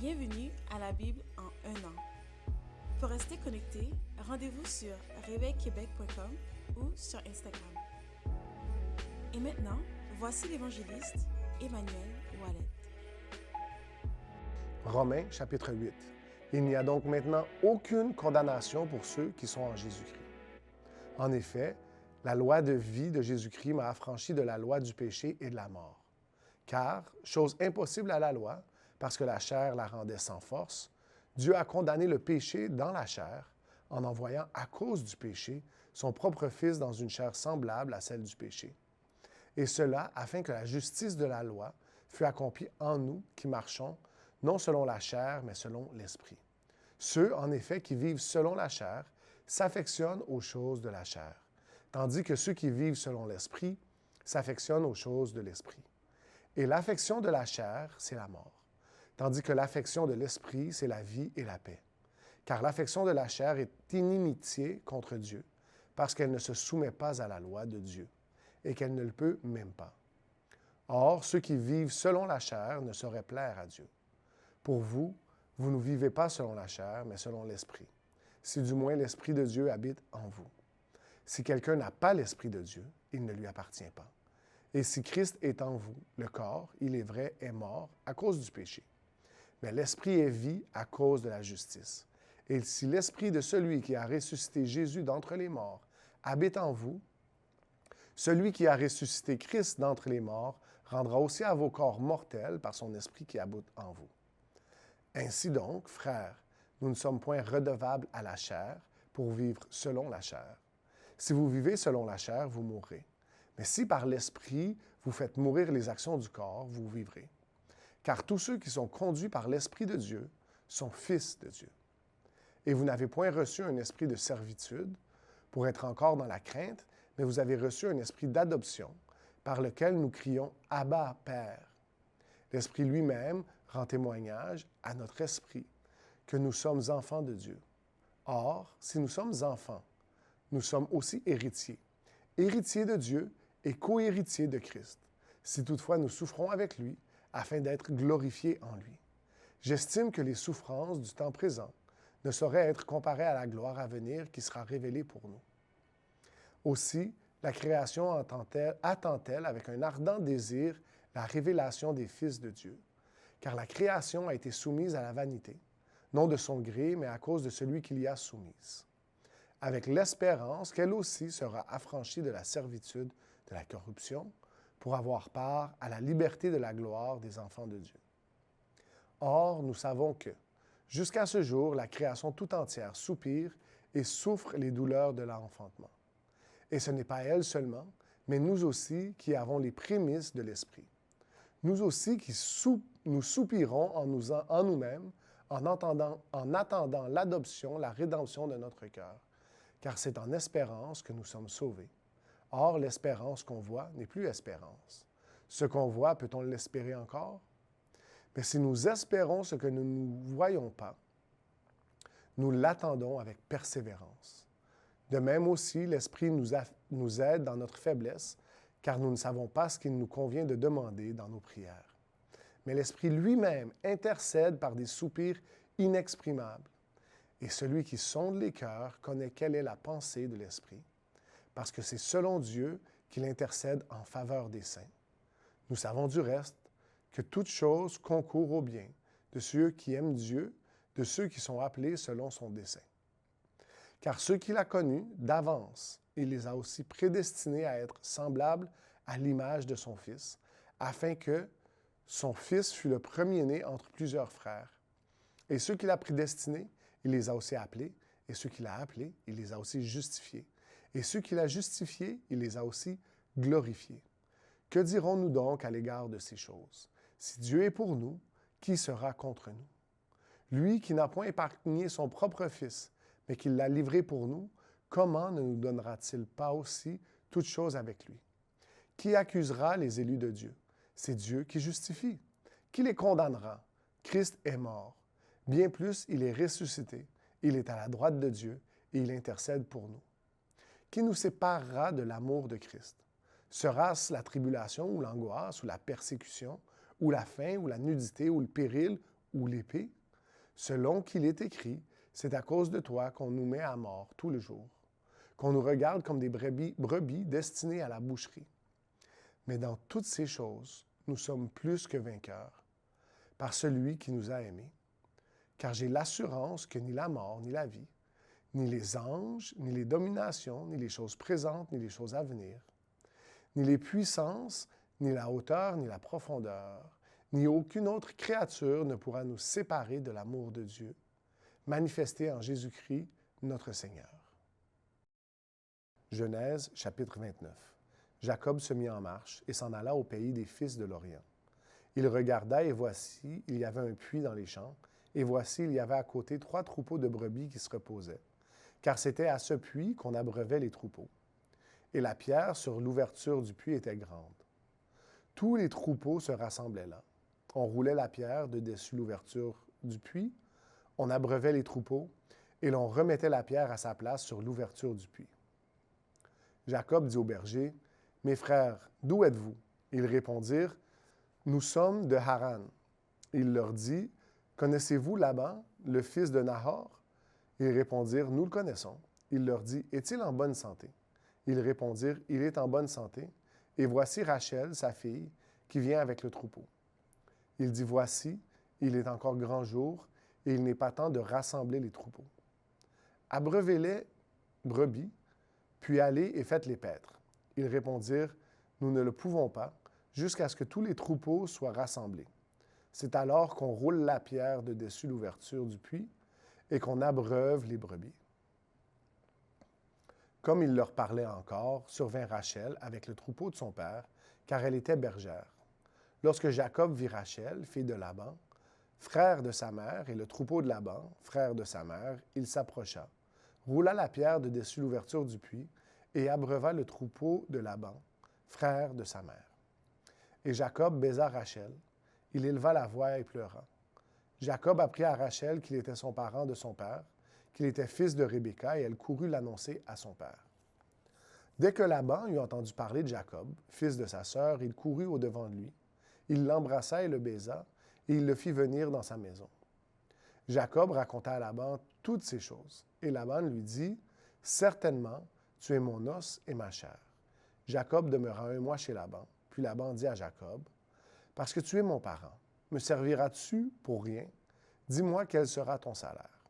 Bienvenue à la Bible en un an. Pour rester connecté, rendez-vous sur réveilquebec.com ou sur Instagram. Et maintenant, voici l'évangéliste Emmanuel Ouellet. Romains chapitre 8. Il n'y a donc maintenant aucune condamnation pour ceux qui sont en Jésus-Christ. En effet, la loi de vie de Jésus-Christ m'a affranchi de la loi du péché et de la mort. Car, chose impossible à la loi, parce que la chair la rendait sans force, Dieu a condamné le péché dans la chair en envoyant à cause du péché son propre Fils dans une chair semblable à celle du péché. Et cela afin que la justice de la loi fût accomplie en nous qui marchons, non selon la chair, mais selon l'Esprit. Ceux, en effet, qui vivent selon la chair s'affectionnent aux choses de la chair, tandis que ceux qui vivent selon l'Esprit s'affectionnent aux choses de l'Esprit. Et l'affection de la chair, c'est la mort, tandis que l'affection de l'Esprit, c'est la vie et la paix. Car l'affection de la chair est inimitié contre Dieu, parce qu'elle ne se soumet pas à la loi de Dieu, et qu'elle ne le peut même pas. Or, ceux qui vivent selon la chair ne sauraient plaire à Dieu. Pour vous, vous ne vivez pas selon la chair, mais selon l'Esprit, si du moins l'Esprit de Dieu habite en vous. Si quelqu'un n'a pas l'Esprit de Dieu, il ne lui appartient pas. Et si Christ est en vous, le corps, il est vrai, est mort à cause du péché. Mais l'Esprit est vie à cause de la justice. Et si l'Esprit de celui qui a ressuscité Jésus d'entre les morts habite en vous, celui qui a ressuscité Christ d'entre les morts rendra aussi à vos corps mortels par son Esprit qui habite en vous. Ainsi donc, frères, nous ne sommes point redevables à la chair pour vivre selon la chair. Si vous vivez selon la chair, vous mourrez. Mais si par l'Esprit vous faites mourir les actions du corps, vous vivrez. Car tous ceux qui sont conduits par l'Esprit de Dieu sont fils de Dieu. Et vous n'avez point reçu un esprit de servitude pour être encore dans la crainte, mais vous avez reçu un esprit d'adoption par lequel nous crions « Abba, Père ». L'Esprit lui-même rend témoignage à notre esprit que nous sommes enfants de Dieu. Or, si nous sommes enfants, nous sommes aussi héritiers, héritiers de Dieu et co-héritiers de Christ, si toutefois nous souffrons avec lui, afin d'être glorifiés en lui. J'estime que les souffrances du temps présent ne sauraient être comparées à la gloire à venir qui sera révélée pour nous. Aussi, la création attend-elle avec un ardent désir la révélation des fils de Dieu, car la création a été soumise à la vanité, non de son gré, mais à cause de celui qui l'y a soumise, avec l'espérance qu'elle aussi sera affranchie de la servitude de la corruption, pour avoir part à la liberté de la gloire des enfants de Dieu. Or, nous savons que, jusqu'à ce jour, la création tout entière soupire et souffre les douleurs de l'enfantement. Et ce n'est pas elle seulement, mais nous aussi qui avons les prémices de l'Esprit. Nous aussi qui nous soupirons en nous-mêmes, en attendant l'adoption, la rédemption de notre cœur, car c'est en espérance que nous sommes sauvés. Or, l'espérance qu'on voit n'est plus espérance. Ce qu'on voit, peut-on l'espérer encore? Mais si nous espérons ce que nous ne voyons pas, nous l'attendons avec persévérance. De même aussi, l'Esprit nous aide dans notre faiblesse, car nous ne savons pas ce qu'il nous convient de demander dans nos prières. Mais l'Esprit lui-même intercède par des soupirs inexprimables. Et celui qui sonde les cœurs connaît quelle est la pensée de l'Esprit, parce que c'est selon Dieu qu'il intercède en faveur des saints. Nous savons du reste que toute chose concourt au bien de ceux qui aiment Dieu, de ceux qui sont appelés selon son dessein. Car ceux qu'il a connus d'avance, il les a aussi prédestinés à être semblables à l'image de son Fils, afin que son Fils fût le premier-né entre plusieurs frères. Et ceux qu'il a prédestinés, il les a aussi appelés, et ceux qu'il a appelés, il les a aussi justifiés. Et ceux qu'il a justifiés, il les a aussi glorifiés. Que dirons-nous donc à l'égard de ces choses? Si Dieu est pour nous, qui sera contre nous? Lui qui n'a point épargné son propre Fils, mais qui l'a livré pour nous, comment ne nous donnera-t-il pas aussi toutes choses avec lui? Qui accusera les élus de Dieu? C'est Dieu qui justifie. Qui les condamnera? Christ est mort. Bien plus, il est ressuscité. Il est à la droite de Dieu et il intercède pour nous. Qui nous séparera de l'amour de Christ? Sera-ce la tribulation ou l'angoisse ou la persécution ou la faim ou la nudité ou le péril ou l'épée? Selon qu'il est écrit, c'est à cause de toi qu'on nous met à mort tout le jour, qu'on nous regarde comme des brebis destinées à la boucherie. Mais dans toutes ces choses, nous sommes plus que vainqueurs, par celui qui nous a aimés. Car j'ai l'assurance que ni la mort, ni la vie, ni les anges, ni les dominations, ni les choses présentes, ni les choses à venir, ni les puissances, ni la hauteur, ni la profondeur, ni aucune autre créature ne pourra nous séparer de l'amour de Dieu, manifesté en Jésus-Christ, notre Seigneur. Genèse, chapitre 29. Jacob se mit en marche et s'en alla au pays des fils de l'Orient. Il regarda et voici, il y avait un puits dans les champs, et voici, il y avait à côté 3 troupeaux de brebis qui se reposaient, car c'était à ce puits qu'on abreuvait les troupeaux. Et la pierre sur l'ouverture du puits était grande. Tous les troupeaux se rassemblaient là. On roulait la pierre de dessus l'ouverture du puits, on abreuvait les troupeaux, et l'on remettait la pierre à sa place sur l'ouverture du puits. Jacob dit aux bergers, « Mes frères, d'où êtes-vous? » Ils répondirent, « Nous sommes de Haran. » Il leur dit, « Connaissez-vous Laban, le fils de Nahor? » Ils répondirent, « Nous le connaissons. » Il leur dit, « Est-il en bonne santé? » Ils répondirent, « Il est en bonne santé. Et voici Rachel, sa fille, qui vient avec le troupeau. » Il dit, « Voici, il est encore grand jour, et il n'est pas temps de rassembler les troupeaux. Abreuvez-les brebis, puis allez et faites-les paître. » Ils répondirent, « Nous ne le pouvons pas, jusqu'à ce que tous les troupeaux soient rassemblés. » C'est alors qu'on roule la pierre de dessus l'ouverture du puits et qu'on abreuve les brebis. Comme il leur parlait encore, survint Rachel avec le troupeau de son père, car elle était bergère. Lorsque Jacob vit Rachel, fille de Laban, frère de sa mère, et le troupeau de Laban, frère de sa mère, il s'approcha, roula la pierre de dessus l'ouverture du puits et abreuva le troupeau de Laban, frère de sa mère. Et Jacob baisa Rachel. Il éleva la voix et pleura. Jacob apprit à Rachel qu'il était son parent de son père, qu'il était fils de Rebecca, et elle courut l'annoncer à son père. Dès que Laban eut entendu parler de Jacob, fils de sa sœur, il courut au-devant de lui. Il l'embrassa et le baisa, et il le fit venir dans sa maison. Jacob raconta à Laban toutes ces choses, et Laban lui dit, « Certainement, tu es mon os et ma chair. » Jacob demeura 1 mois chez Laban. Puis Laban dit à Jacob, « Parce que tu es mon parent, me serviras-tu pour rien? Dis-moi quel sera ton salaire. »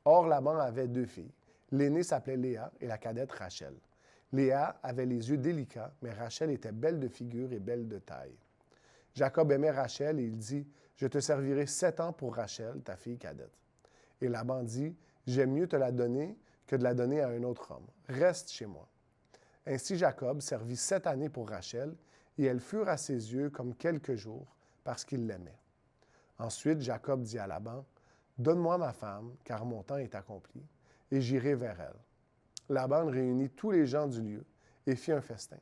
Or, Laban avait 2 filles. L'aînée s'appelait Léa et la cadette Rachel. Léa avait les yeux délicats, mais Rachel était belle de figure et belle de taille. Jacob aimait Rachel et il dit, « Je te servirai 7 ans pour Rachel, ta fille cadette. » Et Laban dit, « J'aime mieux te la donner que de la donner à un autre homme. Reste chez moi. » Ainsi Jacob servit 7 années pour Rachel, et elles furent à ses yeux comme quelques jours, parce qu'il l'aimait. Ensuite, Jacob dit à Laban, « Donne-moi ma femme, car mon temps est accompli, et j'irai vers elle. » Laban réunit tous les gens du lieu et fit un festin.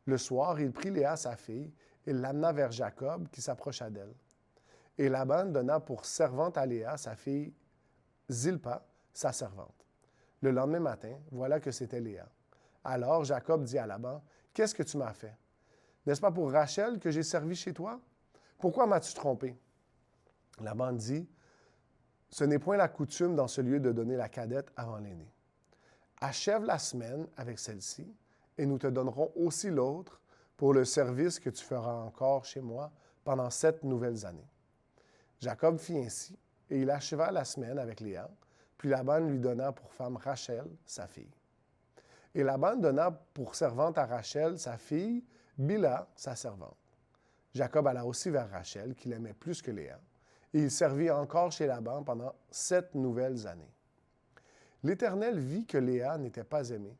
Le soir, il prit Léa, sa fille, et l'amena vers Jacob, qui s'approcha d'elle. Et Laban donna pour servante à Léa, sa fille, Zilpa, sa servante. Le lendemain matin, voilà que c'était Léa. Alors Jacob dit à Laban, « Qu'est-ce que tu m'as fait? N'est-ce pas pour Rachel que j'ai servi chez toi? Pourquoi m'as-tu trompé? » Laban dit, « Ce n'est point la coutume dans ce lieu de donner la cadette avant l'aînée. Achève la semaine avec celle-ci, et nous te donnerons aussi l'autre pour le service que tu feras encore chez moi pendant 7 nouvelles années. » Jacob fit ainsi, et il acheva la semaine avec Léa, puis Laban lui donna pour femme Rachel, sa fille. Et Laban donna pour servante à Rachel, sa fille, Bila, sa servante. Jacob alla aussi vers Rachel, qu'il aimait plus que Léa, et il servit encore chez Laban pendant 7 nouvelles années. L'Éternel vit que Léa n'était pas aimée,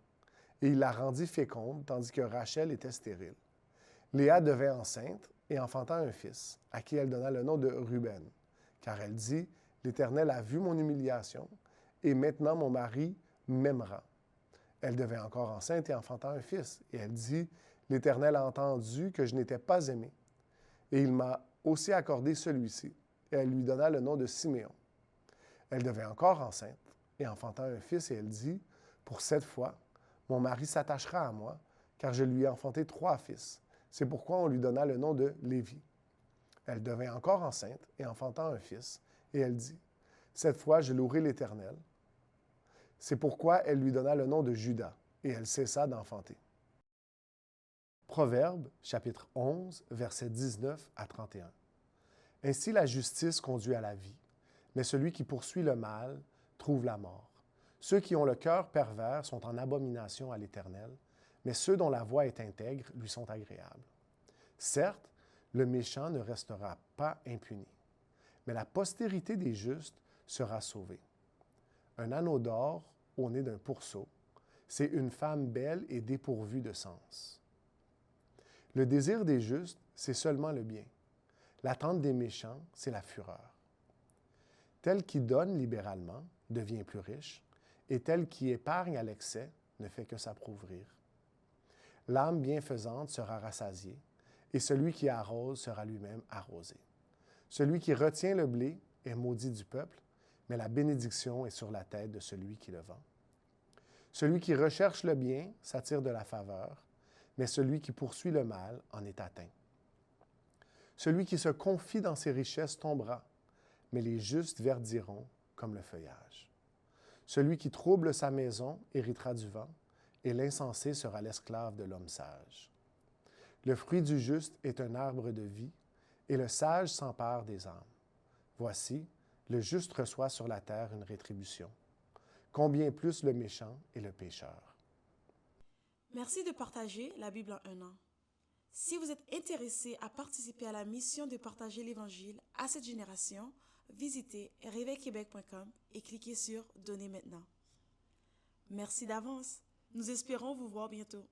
et il la rendit féconde, tandis que Rachel était stérile. Léa devint enceinte et enfanta un fils, à qui elle donna le nom de Ruben, car elle dit, « L'Éternel a vu mon humiliation, et maintenant mon mari m'aimera. » Elle devint encore enceinte et enfanta un fils, et elle dit, « L'Éternel a entendu que je n'étais pas aimée, et il m'a aussi accordé celui-ci. » Et elle lui donna le nom de Siméon. Elle devint encore enceinte et enfanta un fils, et elle dit, « Pour cette fois, mon mari s'attachera à moi, car je lui ai enfanté 3 fils. C'est pourquoi on lui donna le nom de Lévi. » Elle devint encore enceinte et enfantant un fils, et elle dit, « Cette fois, je louerai l'Éternel. » C'est pourquoi elle lui donna le nom de Juda, et elle cessa d'enfanter. Proverbes, chapitre 11, versets 19 à 31. Ainsi la justice conduit à la vie, mais celui qui poursuit le mal trouve la mort. Ceux qui ont le cœur pervers sont en abomination à l'Éternel, mais ceux dont la voie est intègre lui sont agréables. Certes, le méchant ne restera pas impuni, mais la postérité des justes sera sauvée. Un anneau d'or au nez d'un pourceau, c'est une femme belle et dépourvue de sens. Le désir des justes, c'est seulement le bien. L'attente des méchants, c'est la fureur. Tel qui donne libéralement devient plus riche, et tel qui épargne à l'excès ne fait que s'appauvrir. L'âme bienfaisante sera rassasiée, et celui qui arrose sera lui-même arrosé. Celui qui retient le blé est maudit du peuple, mais la bénédiction est sur la tête de celui qui le vend. Celui qui recherche le bien s'attire de la faveur, mais celui qui poursuit le mal en est atteint. Celui qui se confie dans ses richesses tombera, mais les justes verdiront comme le feuillage. Celui qui trouble sa maison héritera du vent, et l'insensé sera l'esclave de l'homme sage. Le fruit du juste est un arbre de vie, et le sage s'empare des âmes. Voici, le juste reçoit sur la terre une rétribution. Combien plus le méchant et le pécheur. Merci de partager la Bible en un an. Si vous êtes intéressé à participer à la mission de partager l'Évangile à cette génération, visitez réveilquebec.com et cliquez sur « Donner maintenant ». Merci d'avance. Nous espérons vous voir bientôt.